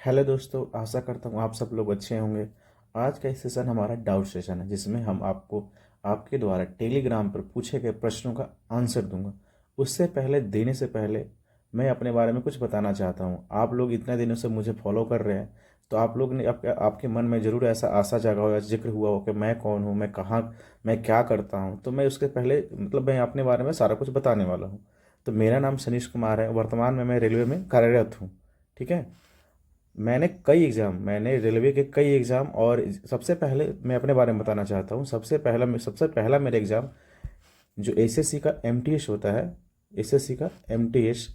Hello दोस्तों, आशा करता हूँ आप सब लोग अच्छे होंगे। आज का ये सेशन हमारा डाउट सेशन है, जिसमें हम आपको आपके द्वारा टेलीग्राम पर पूछे गए प्रश्नों का आंसर दूंगा। उससे पहले देने से पहले मैं अपने बारे में कुछ बताना चाहता हूँ। आप लोग इतने दिनों से मुझे फॉलो कर रहे हैं, तो आप लोग ने आपके मन में ज़रूर ऐसा आशा जागा हो या जिक्र हुआ हो कि मैं कौन हूँ, मैं कहाँ, मैं क्या करता हूँ। तो मैं उसके पहले मैं अपने बारे में सारा कुछ बताने वाला हूँ। तो मेरा नाम सनीश कुमार है। वर्तमान में मैं रेलवे में कार्यरत हूँ। ठीक है। मैंने रेलवे के कई एग्ज़ाम, और सबसे पहले मैं अपने बारे में बताना चाहता हूँ। सबसे पहला मेरा एग्ज़ाम जो एसएससी का एमटीएस होता है, एसएससी का एमटीएस,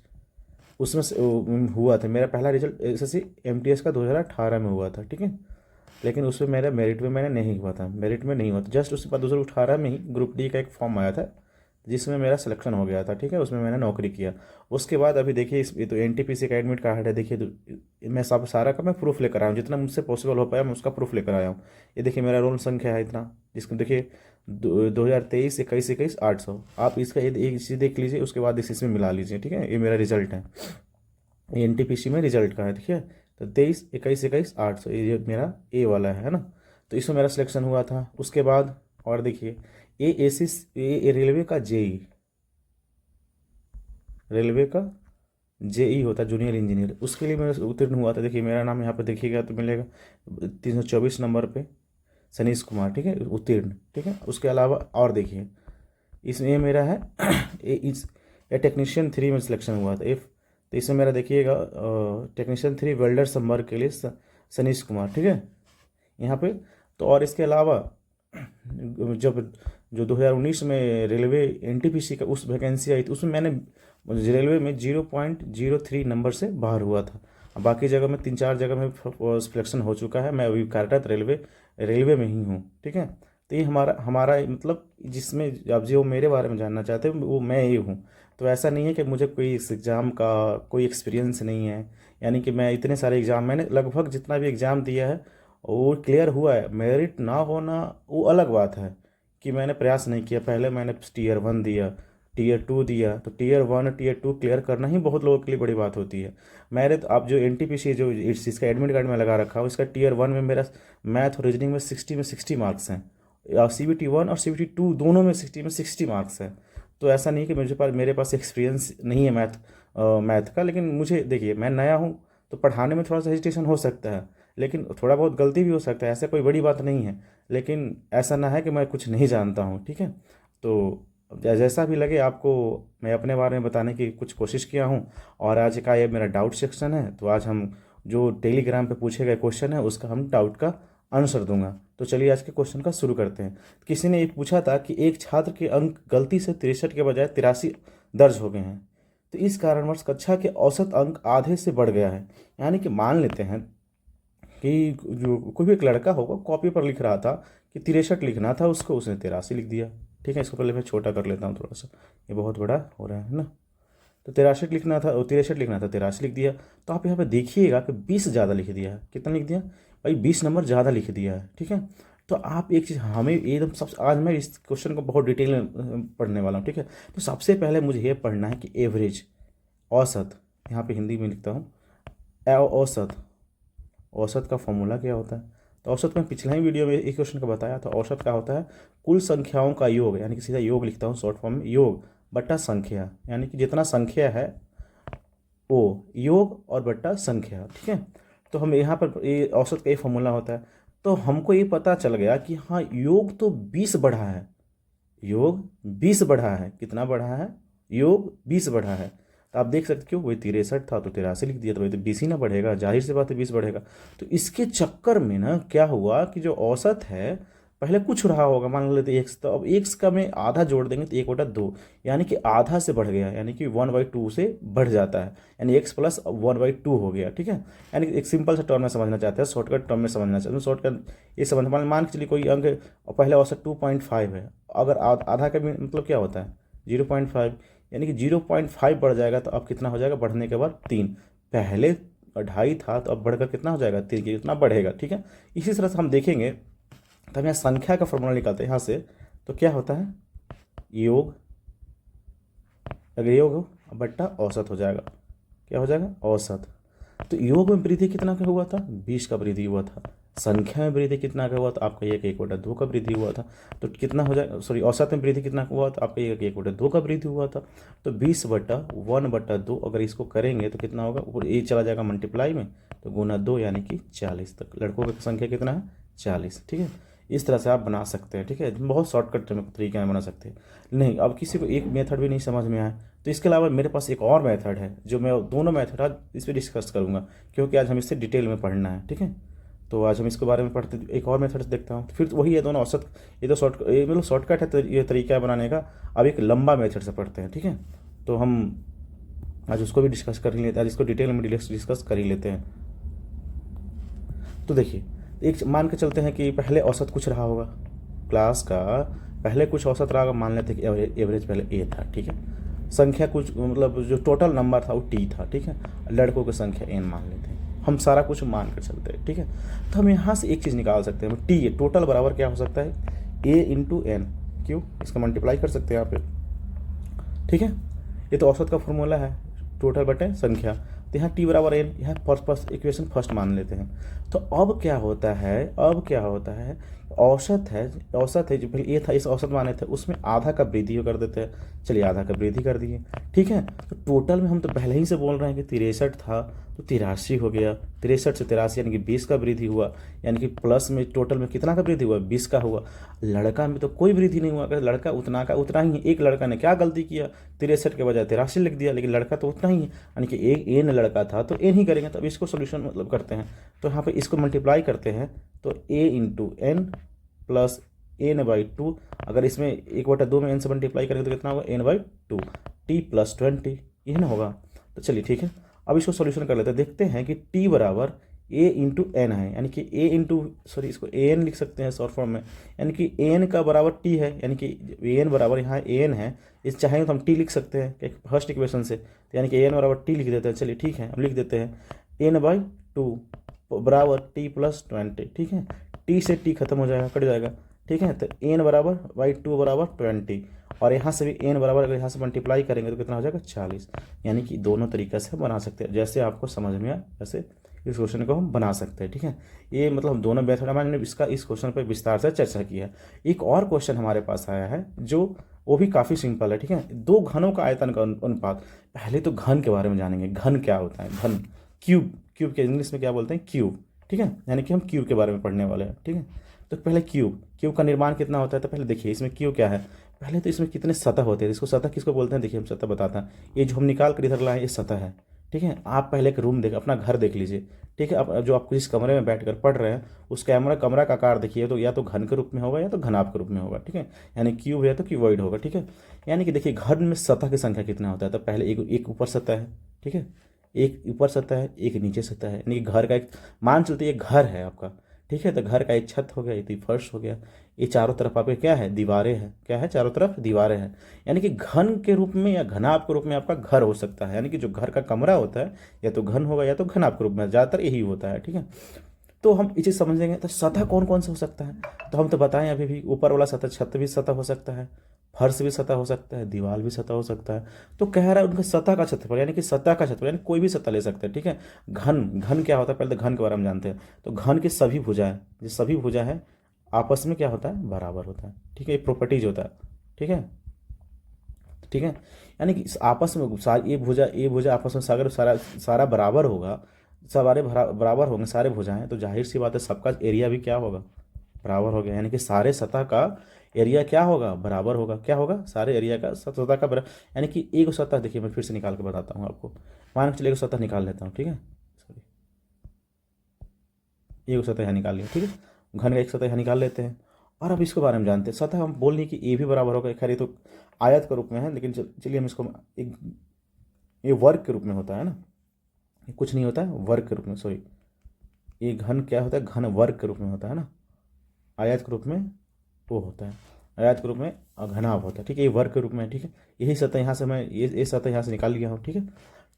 उसमें से हुआ था। मेरा पहला रिजल्ट एसएससी एमटीएस का 2018 में हुआ था। ठीक है। लेकिन उसमें मेरा मेरिट में मैंने नहीं हुआ था, मेरिट में नहीं हुआ था। जस्ट उसके बाद 2018 में ही ग्रुप डी का एक फॉर्म आया था, जिसमें मेरा सिलेक्शन हो गया था। ठीक है। उसमें मैंने नौकरी किया। उसके बाद अभी देखिए, ये तो एनटीपीसी का एडमिट कार्ड है। देखिए मैं सब सारा का मैं प्रूफ लेकर आया हूँ, जितना मुझसे पॉसिबल हो पाया मैं उसका प्रूफ लेकर आया हूँ। ये देखिए मेरा रोल संख्या है इतना, जिसको देखिए 2023 21 800। आप इसका एक चीज़ देख लीजिए, उसके बाद इसमें मिला लीजिए। ठीक है। ये मेरा रिजल्ट है, ये एनटीपीसी में रिजल्ट का है। ठीक है। तो 23 21 21 800 ये मेरा ए वाला है ना। तो इसमें मेरा सिलेक्शन हुआ था। उसके बाद और देखिए, ए एसिस ए रेलवे का जेई, रेलवे का जेई होता है जूनियर इंजीनियर, उसके लिए मैं उत्तीर्ण हुआ था। देखिए मेरा नाम यहाँ पे देखिएगा तो मिलेगा 324 नंबर पे सनीश कुमार। ठीक है, उत्तीर्ण। ठीक है। उसके अलावा और देखिए, इसमें ये मेरा है ये टेक्नीशियन 3 में सिलेक्शन हुआ था। इफ तो इसमें मेरा देखिएगा टेक्नीशियन 3 वेल्डर संवर्ग के लिए सनीश कुमार। ठीक है। यहाँ पे तो और इसके अलावा जब जो 2019 में रेलवे एनटीपीसी का उस वैकेंसी आई थी, उसमें मैंने रेलवे में 0.03 नंबर से बाहर हुआ था। अब बाकी जगह में 3 4 जगह में सिलेक्शन हो चुका है। मैं अभी कार्यरत रेलवे में ही हूँ। ठीक है। तो ये हमारा हमारा जिसमें आप जो मेरे बारे में जानना चाहते हैं वो मैं ही हूँ। तो ऐसा नहीं है कि मुझे कोई इस एग्ज़ाम का कोई एक्सपीरियंस नहीं है। यानी कि मैं इतने सारे एग्ज़ाम, मैंने लगभग जितना भी एग्ज़ाम दिया है वो क्लियर हुआ है। मेरिट ना होना वो अलग बात है, कि मैंने प्रयास नहीं किया। पहले मैंने टीयर 1 दिया, टीयर 2 दिया, तो टीयर 1 और टीयर 2 क्लियर करना ही बहुत लोगों के लिए बड़ी बात होती है। मैंने तो आप जो एनटीपीसी जो इसका एडमिट कार्ड में लगा रखा हूँ, इसका टीयर 1 में मेरा मैथ और रीजनिंग में 60 मार्क्स हैं, और CBT 1 और CBT 2 दोनों में 60 मार्क्स है। तो ऐसा नहीं कि मेरे पास एक्सपीरियंस नहीं है मैथ का। लेकिन मुझे देखिए, मैं नया हूँ, तो पढ़ाने में थोड़ा सा हेजिटेशन हो सकता है, लेकिन थोड़ा बहुत गलती भी हो सकता है। ऐसा कोई बड़ी बात नहीं है। लेकिन ऐसा ना है कि मैं कुछ नहीं जानता हूँ। ठीक है। तो जैसा भी लगे आपको, मैं अपने बारे में बताने की कुछ कोशिश किया हूँ। और आज का ये मेरा डाउट सेक्शन है, तो आज हम जो टेलीग्राम पे पूछे गए क्वेश्चन है उसका हम डाउट का आंसर दूंगा। तो चलिए आज के क्वेश्चन का शुरू करते हैं। किसी ने ये पूछा था कि एक छात्र के अंक गलती से 63 के बजाय 83 दर्ज हो गए हैं, तो इस कारणवश कक्षा के औसत अंक आधे से बढ़ गया है। यानी कि मान लेते हैं कि जो कोई भी एक लड़का होगा, कॉपी पर लिख रहा था कि 63 लिखना था उसको, उसने 83 लिख दिया। ठीक है। इसको पहले मैं छोटा कर लेता हूँ थोड़ा सा, ये बहुत बड़ा हो रहा है ना। तो 63 लिखना था, 63 लिखना था, 83 लिख दिया। तो आप यहाँ पे देखिएगा कि 20 ज़्यादा लिख दिया है। कितना लिख दिया भाई? 20 नंबर ज़्यादा लिख दिया है। ठीक है। तो आप एक चीज़ हमें एकदम सबसे, आज मैं इस क्वेश्चन को बहुत डिटेल में पढ़ने वाला हूँ। ठीक है। तो सबसे पहले मुझे ये पढ़ना है कि एवरेज, औसत, यहाँ पे हिंदी में लिखता हूँ औसत, औसत का फॉर्मूला क्या होता है? तो औसत में पिछले ही वीडियो में एक क्वेश्चन का बताया था। औसत का होता है कुल संख्याओं का योग, यानी कि सीधा योग लिखता हूँ शॉर्ट फॉर्म में, योग बट्टा संख्या, यानी कि जितना संख्या है वो, योग और बट्टा संख्या। ठीक है। तो हम यहाँ पर ये औसत का ये फॉर्मूला होता है। तो हमको ये पता चल गया कि हाँ, योग तो 20 बढ़ा है, योग 20 बढ़ा है। कितना बढ़ा है? योग 20 बढ़ा है। तो आप देख सकते क्यों, वही 63 था तो 83 लिख दिया, तो वही तो 20 ही ना बढ़ेगा, जाहिर सी बात है 20 बढ़ेगा। तो इसके चक्कर में ना क्या हुआ कि जो औसत है, पहले कुछ रहा होगा, मान लेते एक्स, तो अब एक्स का में आधा जोड़ देंगे तो 1/2, यानी कि आधा से बढ़ गया, यानी कि 1/2 से बढ़ जाता है, यानी x + 1/2 हो गया। ठीक है। यानी कि एक सिंपल सा टर्म में समझना चाहते हैं, शॉर्टकट टर्म में समझना चाहते हैं। शॉर्टकट ये समझ मान के चलिए कोई अंक पहले औसत 2.5 है, अगर आधा का भी मतलब क्या होता है 0.5, यानी कि 0.5 बढ़ जाएगा तो अब कितना हो जाएगा बढ़ने के बाद 3। पहले 2.5 था तो अब बढ़कर कितना हो जाएगा 3, कितना बढ़ेगा। ठीक है। इसी तरह से हम देखेंगे, तो हम यहाँ संख्या का फॉर्मूला निकालते हैं यहाँ से। तो क्या होता है, योग, अगर योग हो बट्टा औसत हो जाएगा। क्या हो जाएगा? औसत। तो योग में वृद्धि कितना का हुआ था, 20 का वृद्धि हुआ था। संख्या में वृद्धि कितना का हुआ था, आपका एक 1/2 का वृद्धि हुआ था। तो कितना हो जाए, सॉरी, औसत में वृद्धि कितना हुआ था, आपका एक 1/2 का वृद्धि हुआ था। तो 20/1/2 अगर इसको करेंगे तो कितना होगा, ऊपर ये चला जाएगा मल्टीप्लाई में, तो गुना 2 यानी कि 40 तक। लड़कों की संख्या कितना है, 40। ठीक है, इस तरह से आप बना सकते हैं। ठीक है, बहुत शॉर्टकट तरीके में बना सकते हैं। नहीं, अब किसी को एक मेथड भी नहीं समझ में आया तो इसके अलावा मेरे पास एक और मेथड है, जो मैं दोनों मेथड आज इस पर डिस्कस करूंगा, क्योंकि आज हम इससे डिटेल में पढ़ना है। ठीक है, तो आज हम इसके बारे में पढ़ते, एक और मेथड देखता हूँ। फिर वही है दोनों औसत, ये तो ये मतलब शॉर्टकट है, तो ये तरीका है बनाने का। अब एक लंबा मेथड से पढ़ते हैं। ठीक है, तो हम आज उसको भी डिस्कस कर ही लेते हैं, आज इसको डिटेल में डिस्कस कर ही लेते हैं। तो देखिए, एक मान के चलते हैं कि पहले औसत कुछ रहा होगा, क्लास का पहले कुछ औसत रहा होगा, मान लेते हैं कि एवरेज पहले ए था। ठीक है, संख्या कुछ मतलब जो टोटल नंबर था वो टी था। ठीक है, लड़कों की संख्या एन मान लेते हैं, हम सारा कुछ मान कर चलते हैं। ठीक है, तो हम यहाँ से एक चीज़ निकाल सकते हैं, टी टोटल बराबर क्या हो सकता है, ए इंटू एन। क्यों, इसका मल्टीप्लाई कर सकते हैं यहाँ पे। ठीक है, ये तो औसत का फॉर्मूला है, टोटल बटे संख्या। तो यहाँ टी बराबर एन, यहाँ फर्स्ट इक्वेशन फर्स्ट मान लेते हैं। तो अब क्या होता है, औसत है जो पहले ए था, इस औसत माने थे, उसमें आधा का वृद्धि कर देते हैं। चलिए, आधा का वृद्धि कर दिए। ठीक है, तो टोटल में हम तो पहले ही से बोल रहे हैं कि 63 था, तो 83 हो गया। 63 से 83 यानी कि 20 का वृद्धि हुआ, यानी कि प्लस में टोटल में कितना का वृद्धि हुआ, 20 का हुआ। लड़का में तो कोई वृद्धि नहीं हुआ, लड़का उतना का उतना ही है। एक लड़का ने क्या गलती किया, 63 के बजाय 83 लिख दिया, लेकिन लड़का तो उतना ही है, यानी कि एक एन लड़का था तो एन ही करेंगे। तो अब इसको सोल्यूशन मतलब करते हैं, तो यहाँ पे इसको मल्टीप्लाई करते हैं, तो ए इंटू एन प्लस n/2। अगर इसमें 1/2 में n से मल्टीप्लाई करेंगे तो कितना होगा, n/2 t प्लस 20, यही ना होगा। तो चलिए ठीक है, अब इसको सॉल्यूशन कर लेते हैं। देखते हैं कि t बराबर a इंटू एन है, यानी कि a इंटू, सॉरी, इसको an लिख सकते हैं शॉर्ट फॉर्म में, यानी कि an का बराबर t है, यानी कि an बराबर यहाँ an है, इस चाहेंगे तो हम t लिख सकते हैं फर्स्ट इक्वेशन से, तो यानी कि an बराबर t लिख देते हैं। चलिए ठीक है, हम लिख देते हैं n/2 बराबर t प्लस 20। ठीक है, t से t खत्म हो जाएगा, कट जाएगा। ठीक है, तो n बराबर बाई 2 बराबर 20, और यहाँ से भी n बराबर अगर यहाँ से मल्टीप्लाई करेंगे तो कितना हो जाएगा, 40। यानी कि दोनों तरीके से बना सकते हैं, जैसे आपको समझ में आए वैसे इस क्वेश्चन को हम बना सकते हैं। ठीक है, ये मतलब हम दोनों मेथड हमने इसका इस क्वेश्चन पर विस्तार से चर्चा की है। एक और क्वेश्चन हमारे पास आया है जो वो भी काफ़ी सिंपल है। ठीक है, दो घनों का आयतन का अनुपात। पहले तो घन के बारे में जानेंगे, घन क्या होता है, घन, क्यूब, क्यूब के इंग्लिश में क्या बोलते हैं, क्यूब। ठीक है, यानी कि हम क्यूब के बारे में पढ़ने वाले हैं। ठीक है, तो पहले क्यूब का निर्माण कितना होता है, तो पहले देखिए इसमें क्यूब क्या है। पहले तो इसमें कितने सतह होते हैं, इसको सतह किसको बोलते हैं, देखिए हम सतह बताते हैं। ये जो हम निकाल कर इधर लाए ये सतह है। ठीक है, आप पहले एक रूम देख, अपना घर देख लीजिए। ठीक है, अब जो आप जिस कमरे में बैठकर पढ़ रहे हैं उस कमरा का आकार देखिए, तो या तो घन के रूप में होगा या तो घनाभ के रूप में होगा। ठीक है, यानी क्यूब है तो क्यूबॉइड होगा। ठीक है, यानी कि देखिए घर में सतह की संख्या कितना होता है, तो पहले एक ऊपर सतह है। ठीक है, एक ऊपर सतह है, एक नीचे सतह है, यानी कि घर का एक, मान चलते ये घर है आपका। ठीक है, तो घर का एक छत हो गया, ये फर्श हो गया, ये चारों तरफ आपके क्या है, दीवारें हैं। क्या है, चारों तरफ दीवारें हैं। यानी कि घन के रूप में या घनाभ के रूप में आपका घर हो सकता है, यानी कि जो घर का कमरा होता है या तो घन होगा या तो घनाभ के रूप में, ज़्यादातर यही होता है। ठीक है, तो हम ये चीज़ समझेंगे। तो सतह कौन कौन सा हो सकता है, तो हम तो बताएं अभी भी, ऊपर वाला सतह, छत भी सतह हो सकता है, फर्श भी सतह हो सकता है, दीवार भी सतह हो सकता है। तो कह रहा है उनका सतह का क्षेत्रफल, यानी कि सतह का क्षेत्रफल, यानी कोई भी सतह ले सकते हैं। ठीक है, घन क्या होता है, पहले तो घन के बारे में जानते हैं। तो घन की सभी भुजाएं, जो सभी भुजा है आपस में क्या होता है, बराबर होता है। ठीक है, ये प्रॉपर्टीज होता है। ठीक है, ठीक है, यानी कि आपस में सारी ये भुजा आपस में सागर सारा सारा बराबर होगा, सारे बराबर होंगे सारे भुजाएं, तो जाहिर सी बात है सबका एरिया भी क्या होगा, बराबर हो गया। यानी कि सारे सतह का एरिया क्या होगा, बराबर होगा। क्या होगा, सारे एरिया का सतह का बराबर, यानी कि एक सतह, देखिए मैं फिर से निकाल के बताता हूँ आपको। मान के चलिए एक सतह निकाल लेता हूँ। ठीक है, सॉरी, एक सतह यहाँ निकाल लिया। ठीक है, घन का एक सतह यहाँ निकाल लेते हैं। और अब इसके बारे में जानते हैं, सतह हम बोल नहीं कि ए भी बराबर होगा, खैर ये तो आयत के रूप में है, लेकिन चलिए हम इसको एक, ये वर्ग के रूप में होता है ना, ये कुछ नहीं होता है, वर्ग के रूप में, सॉरी, ये घन क्या होता है, घन वर्ग के रूप में होता है ना, आयत के रूप में वो होता है, आयत के रूप में घनाभ होता है। ठीक है, ये वर्ग के रूप में है। ठीक है, यही सतह यहाँ से मैं ये सतह यहाँ से निकाल लिया हूँ। ठीक है,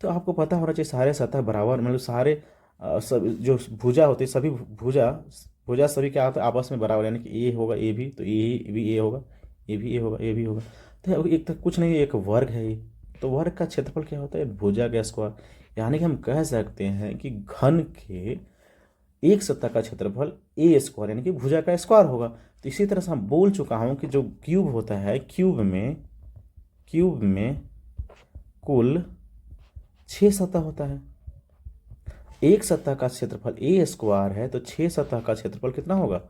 तो आपको पता होना चाहिए सारे सतह बराबर, मतलब सारे सब जो भुजा होती है, सभी भुजा भुजा सभी क्या होता है, आपस में बराबर, यानी कि ए होगा ए भी, तो ये भी ए होगा, ये भी ए होगा, ये भी होगा। तो एक तो कुछ नहीं, एक वर्ग है ये, तो वर्ग का क्षेत्रफल क्या होता है, भुजा का स्क्वायर। यानी कि हम कह सकते हैं कि घन के एक सतह का क्षेत्रफल ए स्क्वायर यानी कि भुजा का स्क्वायर होगा। तो इसी तरह से हम बोल चुका हूं कि जो क्यूब होता है, क्यूब में कुल 6 सतह होता है। एक सतह का क्षेत्रफल ए स्क्वायर है तो 6 सतह का क्षेत्रफल कितना होगा?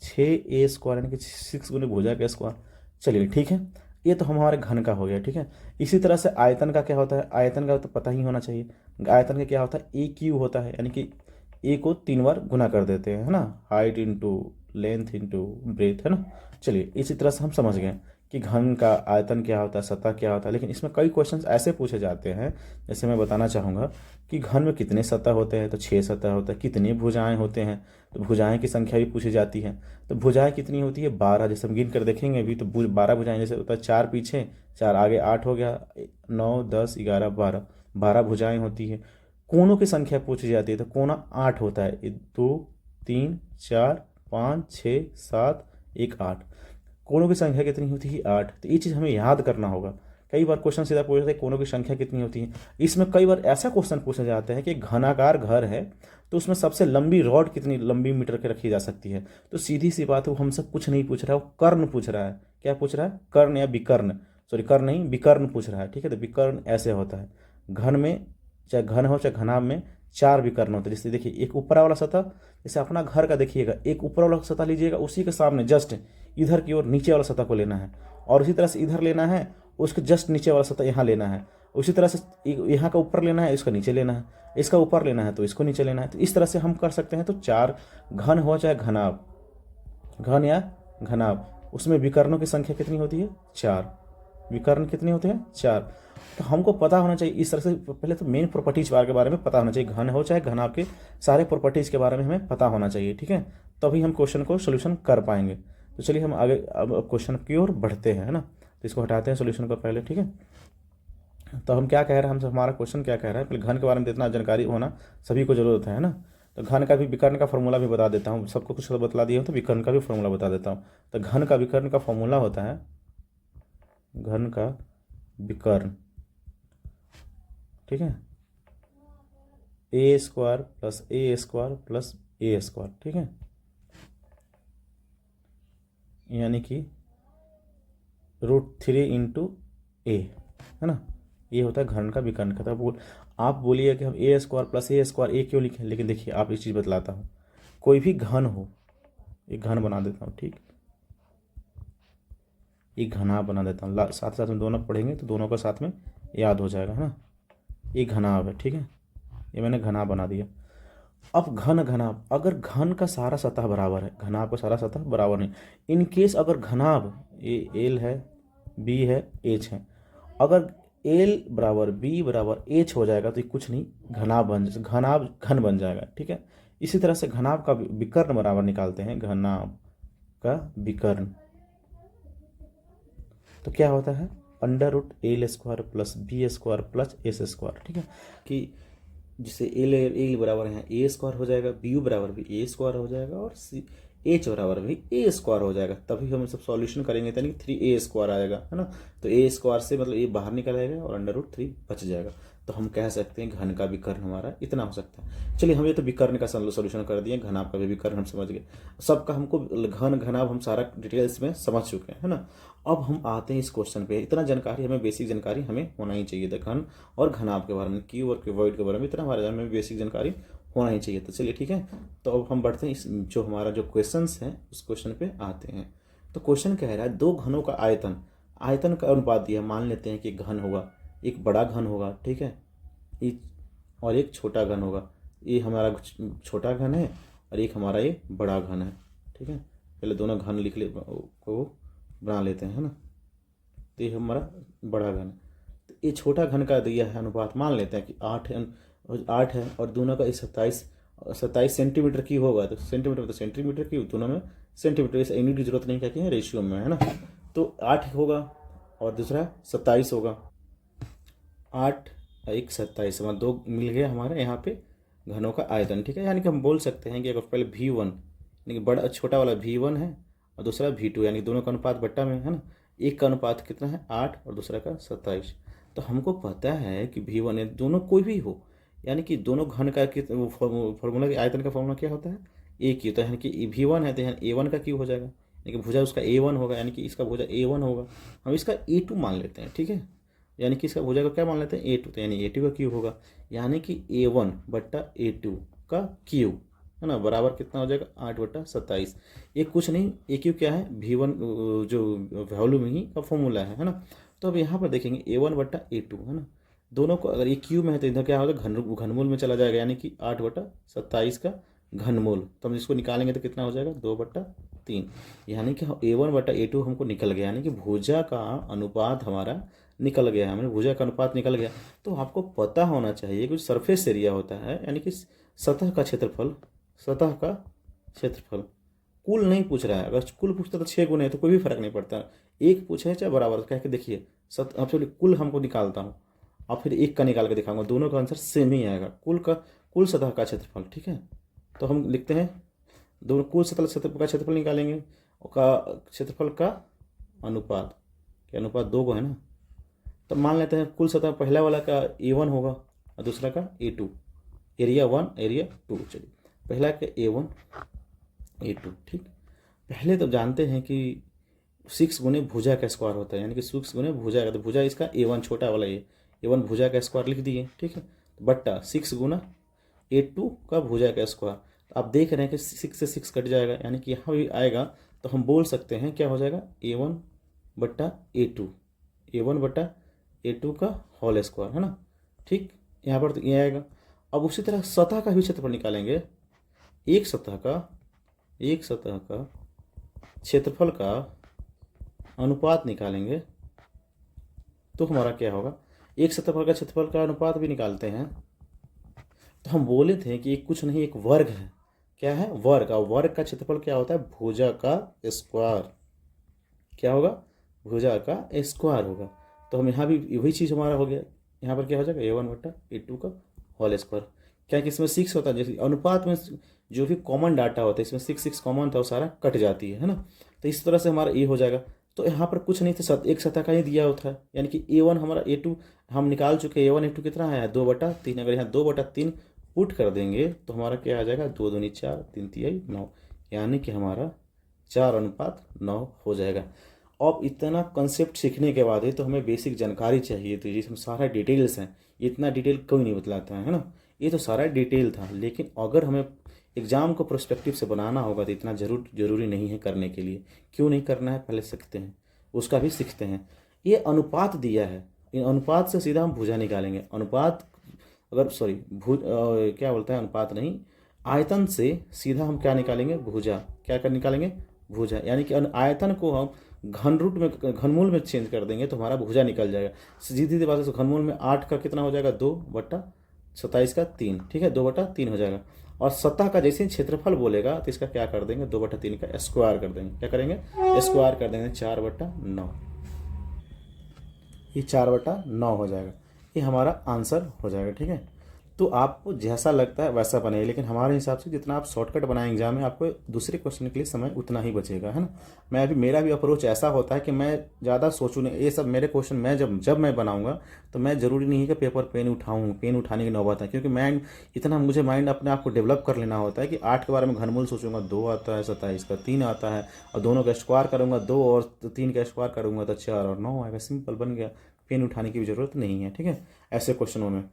6a स्क्वायर यानी कि 6 गुने भुजा का स्क्वायर। चलिए ठीक है, ये तो हमारे घन का हो गया। ठीक है, इसी तरह से आयतन का क्या होता है? आयतन का तो पता ही होना चाहिए। आयतन का क्या होता है? ए क्यू होता है, यानी कि ए को 3 बार गुना कर देते हैं, है ना, height into length into breadth, है ना। चलिए इसी तरह से हम समझ गए कि घन का आयतन क्या होता है, सतह क्या होता है। लेकिन इसमें कई क्वेश्चंस ऐसे पूछे जाते हैं, जैसे मैं बताना चाहूँगा कि घन में कितने सतह होते हैं, तो 6 सतह होता है। कितनी भुजाएं होते हैं, तो भुजाएं की संख्या भी पूछी जाती है। तो भुजाएं कितनी होती है? 12। जैसे हम गिन कर देखेंगे अभी, तो 12 भुजाएं, जैसे होता है 4 पीछे 4 आगे 8 हो गया, 9 10 11 12, 12 भुजाएं होती है। कोनों की संख्या पूछी जाती है, तो कोना 8 होता है, 2 3 4 5 6 7 1 8। कोनों की संख्या कितनी होती है? 8। तो ये चीज़ हमें याद करना होगा। कई बार क्वेश्चन सीधा पूछते हैं कोनों की संख्या कितनी होती है। इसमें कई बार ऐसा क्वेश्चन पूछा जाता है कि घनाकार घर है तो उसमें सबसे लंबी रॉड कितनी लंबी मीटर के रखी जा सकती है। तो सीधी सी बात है, वो हमसे कुछ नहीं पूछ रहा है, वो कर्ण पूछ रहा है। क्या पूछ रहा है? कर्ण या विकर्ण, सॉरी कर्ण नहीं, विकर्ण पूछ रहा है। ठीक है, तो विकर्ण ऐसे होता है। घन में, चाहे घन हो चाहे घनाभ में, 4 विकर्ण होते हैं। जैसे देखिए, एक ऊपरा वाला सतह, जैसे अपना घर का देखिएगा, एक ऊपर वाला सतह लीजिएगा, उसी के सामने जस्ट इधर की ओर नीचे वाला सतह को लेना है, और उसी तरह से इधर लेना है, उसके जस्ट नीचे वाला सतह यहाँ लेना है। उसी तरह से यहाँ का ऊपर लेना है, इसका नीचे लेना है, इसका ऊपर लेना है तो इसको नीचे लेना है। तो इस तरह से हम कर सकते हैं। तो 4 घन हो चाहे घनाभ, घन या घनाभ, उसमें विकर्णों की संख्या कितनी होती है? 4। विकर्ण कितने होते हैं? 4। तो हमको पता होना चाहिए इस तरह से। पहले तो मेन प्रॉपर्टीज के बारे में पता होना चाहिए, घन हो चाहे घनाभ के सारे प्रॉपर्टीज के बारे में हमें पता होना चाहिए। ठीक है, तभी हम क्वेश्चन को सोल्यूशन कर पाएंगे। तो चलिए हम आगे अब क्वेश्चन की ओर बढ़ते हैं, है ना। तो इसको हटाते हैं सोल्यूशन को पहले। ठीक है, तो हम क्या कह रहे हैं, हमसे हमारा क्वेश्चन क्या कह रहा है, पहले घन के बारे में इतना जानकारी होना सभी को जरूरत है ना। तो घन का भी विकर्ण का फॉर्मूला भी बता देता हूँ, सबको कुछ बता दिया हूँ, तो विकर्ण का भी फॉर्मूला बता देता हूँ। तो घन का विकर्ण का फॉर्मूला होता है, घन का विकर्ण, ठीक है, ए स्क्वायर प्लस ए स्क्वायर प्लस ए स्क्वायर। ठीक है, यानी कि √3 इंटू ए, है ना। ये होता है घन का विकर्ण का। तो आप बोलिए कि हम ए स्क्वायर प्लस ए स्क्वायर ए क्यों लिखें, लेकिन देखिए आप एक चीज़ बतलाता हूँ, कोई भी घन हो, एक घन बना देता हूँ, ठीक, एक घनाभ बना देता हूँ, साथ साथ में दोनों पढ़ेंगे तो दोनों का साथ में याद हो जाएगा, है ना। ये घनाभ है, ठीक है, ये मैंने घनाभ बना दिया। अब घन घनाभ, अगर घन का सारा सतह बराबर है, घनाभ का सारा सतह बराबर नहीं, इन केस अगर घनाभ ए एल है, बी है, एच है, अगर एल बराबर बी बराबर एच हो जाएगा तो ये कुछ नहीं, घनाभ घन बन जाएगा। ठीक है, इसी तरह से घनाभ का विकर्ण बराबर निकालते हैं, घनाभ का विकर्ण तो क्या होता है? √AL² plus B² plus S²। ठीक है, कि जिससे एल बराबर है A² हो जाएगा, बी बराबर भी A² हो जाएगा, और एच बराबर भी A² हो जाएगा। तभी हम सब सॉल्यूशन करेंगे, यानी 3A² आएगा, है ना। तो A² से मतलब ए बाहर निकल आएगा और √3 बच जाएगा। तो हम कह सकते हैं घन का विकर्ण हमारा इतना हो सकता है। चलिए, हम ये तो विकर्ण का सोल्यूशन कर दिए, घनाभ का भी विकर्ण हम समझ गए, सबका हमको घन घनाभ हम सारा डिटेल्स में समझ चुके हैं, है ना। अब हम आते हैं इस क्वेश्चन पे। इतना जानकारी हमें, बेसिक जानकारी हमें होना ही चाहिए था घन और घनाभ के बारे में, क्यूब और क्यूबॉइड के बारे में, इतना हमारे में बेसिक जानकारी होना ही चाहिए। तो चलिए ठीक है, तो अब हम बढ़ते हैं इस जो हमारा जो क्वेश्चंस हैं उस क्वेश्चन पे आते हैं। तो क्वेश्चन कह रहा है दो घनों का आयतन का अनुपात दिया। मान लेते हैं कि घन होगा, एक बड़ा घन होगा, ठीक है, और एक छोटा घन होगा। ये हमारा छोटा घन है और एक हमारा ये बड़ा घन है। ठीक है, पहले दोनों घन लिख ले को बना लेते हैं, है ना। तो ये हमारा बड़ा घन है। तो ये छोटा घन का दिया है अनुपात, मान लेते हैं कि 8 है और दोनों का 27 सेंटीमीटर की होगा। तो सेंटीमीटर की, दोनों में सेंटीमीटर, इस यूनिट की जरूरत नहीं, क्या है, रेशियो में, है ना। तो 8 होगा और दूसरा 27 होगा। 8 1 27, मतलब 2 मिल गया हमारे यहाँ पे घनों का आयतन। ठीक है, यानी कि हम बोल सकते हैं कि अगर पहले V1 यानी कि बड़ा छोटा वाला V1 है और दूसरा V2, यानी दोनों का अनुपात बट्टा में, है ना। एक का अनुपात कितना है 8 और दूसरा का 27। तो हमको पता है कि V1 है, दोनों कोई भी हो, यानी कि दोनों घन का फॉर्मूला के आयतन का फॉर्मूला क्या होता है, ए क्यू। तो यानी कि V1 है तो यहाँ A1 का क्यू हो जाएगा, यानी कि भुजा उसका A1 होगा, यानी कि इसका भुजा A1 होगा। हम इसका A2 मान लेते हैं, ठीक है, यानी कि इसका भुजा का क्या मान लेते हैं, A2, तो यानी A2 का क्यू होगा, यानी कि A1 बट्टा A2 का क्यू, है ना, बराबर कितना हो जाएगा, 8/27। ये कुछ नहीं, ए क्यू क्या है, V1 जो वॉल्यूम ही का फॉर्मूला है ना। तो अब यहाँ पर देखेंगे A1 बट्टा A2, है ना, दोनों को अगर ये क्यू में है तो इधर क्या होगा, घनमूल में चला जाएगा, यानी कि 8/27 का घनमूल। तो हम इसको निकालेंगे तो कितना हो जाएगा, 2/3, यानी कि A1 बटा A2 हमको निकल गया, यानी कि भुजा का अनुपात हमारा निकल गया, हमें भुजा का अनुपात निकल गया। तो आपको पता होना चाहिए कि सरफेस एरिया होता है, यानी कि सतह का क्षेत्रफल, सतह का क्षेत्रफल, कुल नहीं पूछ रहा है। अगर कुल पूछता तो 6 गुना है तो कोई भी फर्क नहीं पड़ता, एक पूछे चाहे बराबर कह के देखिए। अब कुल हमको निकालता हूँ और फिर एक का निकाल के दिखाऊंगा, दोनों का आंसर सेम ही आएगा, कुल सतह का क्षेत्रफल, ठीक है। तो हम लिखते हैं दोनों कुल सतह का क्षेत्रफल निकालेंगे, का क्षेत्रफल का अनुपात, क्या अनुपात 2 को है ना। तो मान लेते हैं कुल सतह पहला वाला का A1 होगा और दूसरा का A2, एरिया 1 एरिया 2। चलिए पहला का A1 A2, ठीक। पहले तो जानते हैं कि 6 गुने भुजा का स्क्वायर होता है, यानी कि 6 गुने भुजा का, तो भुजा इसका A1 छोटा वाला ये A1 भुजा का स्क्वायर लिख दिए, ठीक है, बट्टा 6 गुना A2 का भुजा का स्क्वायर। तो आप देख रहे हैं कि 6 से 6 कट जाएगा, यानी कि यहाँ भी आएगा, तो हम बोल सकते हैं क्या हो जाएगा, A1 बट्टा A2, A1 बट्टा A2 का होल स्क्वायर, है ना, ठीक। यहाँ पर तो ये आएगा। अब उसी तरह सतह का भी क्षेत्रफल निकालेंगे, एक सतह का क्षेत्रफल का अनुपात निकालेंगे, तो हमारा क्या होगा, एक सतह का क्षेत्रफल का अनुपात भी निकालते हैं। तो हम बोले थे कि एक कुछ नहीं, एक वर्ग है, क्या है, वर्ग। और वर्ग का क्षेत्रफल क्या होता है, भुजा का स्क्वायर, क्या होगा, भुजा का स्क्वायर होगा। तो हम यहाँ भी वही चीज़ हमारा हो गया, यहाँ पर क्या हो जाएगा, A1 बट्टा A2 का होल स्क्वायर। क्या कि इसमें 6 होता है, जैसे अनुपात में जो भी कॉमन डाटा होता है, इसमें 6 कॉमन था, वो सारा कट जाती है ना। तो इस तरह से हमारा ये हो जाएगा। तो यहाँ पर कुछ नहीं था, एक सतह का ही दिया होता है, यानी कि A1 हमारा A2 हम निकाल चुके, A1 A2 कितना है, 2/3। अगर यहाँ 2/3 पुट कर देंगे तो हमारा क्या आ जाएगा, 2 दूनी 4, 3 तिहाई 9, यानी कि हमारा 4:9 हो जाएगा। अब इतना कंसेप्ट सीखने के बाद ही तो हमें बेसिक जानकारी चाहिए, तो जिसमें सारा डिटेल्स हैं, इतना डिटेल कोई नहीं बतलाता है ना, ये तो सारा डिटेल था। लेकिन अगर हमें एग्ज़ाम को प्रोस्पेक्टिव से बनाना होगा तो इतना जरूरी नहीं है करने के लिए। क्यों नहीं करना है, पहले सीखते हैं, उसका भी सीखते हैं। ये अनुपात दिया है, इन अनुपात से सीधा हम भुजा निकालेंगे। अनुपात अगर क्या बोलते हैं, अनुपात नहीं, आयतन से सीधा हम क्या निकालेंगे, भुजा। क्या कर निकालेंगे, भुजा, यानी कि आयतन को हम घनमूल में चेंज कर देंगे तो हमारा भुजा निकल जाएगा। सीधी सीधी बात है, घनमूल में 8 का कितना हो जाएगा, 2/27 का 3, ठीक है, 2/3 हो जाएगा। और सतह का जैसे क्षेत्रफल बोलेगा तो इसका क्या कर देंगे, 2/3 का स्क्वायर कर देंगे। क्या करेंगे, स्क्वायर कर देंगे, 4/9, ये 4/9 हो जाएगा। ये हमारा आंसर हो जाएगा, ठीक है। तो आपको जैसा लगता है वैसा बनाइए, लेकिन हमारे हिसाब से जितना आप शॉर्टकट बनाएं एग्जाम में, आपको दूसरे क्वेश्चन के लिए समय उतना ही बचेगा, है ना। मेरा भी अप्रोच ऐसा होता है कि मैं ज़्यादा सोचूँ नहीं, ये सब मेरे क्वेश्चन मैं जब मैं बनाऊंगा तो मैं ज़रूरी नहीं है कि पेपर पेन उठाने की नौबत है, क्योंकि मुझे माइंड अपने आप को डेवलप कर लेना होता है कि 8 के बारे में घनमूल सोचूंगा, 2 आता है, 27 का 3 आता है, और दोनों का स्क्वायर करूँगा, 2 और 3 का स्क्वायर करूँगा तो 4 और 9 आएगा, सिंपल बन गया। पेन उठाने की भी ज़रूरत नहीं है, ठीक है, ऐसे क्वेश्चनों में।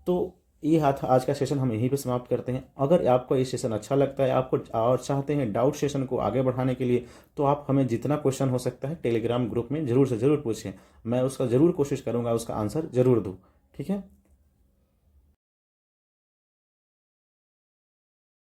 तो ये आज का सेशन हम यहीं पे समाप्त करते हैं। अगर आपको ये सेशन अच्छा लगता है, आपको और चाहते हैं डाउट सेशन को आगे बढ़ाने के लिए, तो आप हमें जितना क्वेश्चन हो सकता है टेलीग्राम ग्रुप में ज़रूर से ज़रूर पूछें, मैं उसका ज़रूर कोशिश करूँगा उसका आंसर ज़रूर दूँ, ठीक है।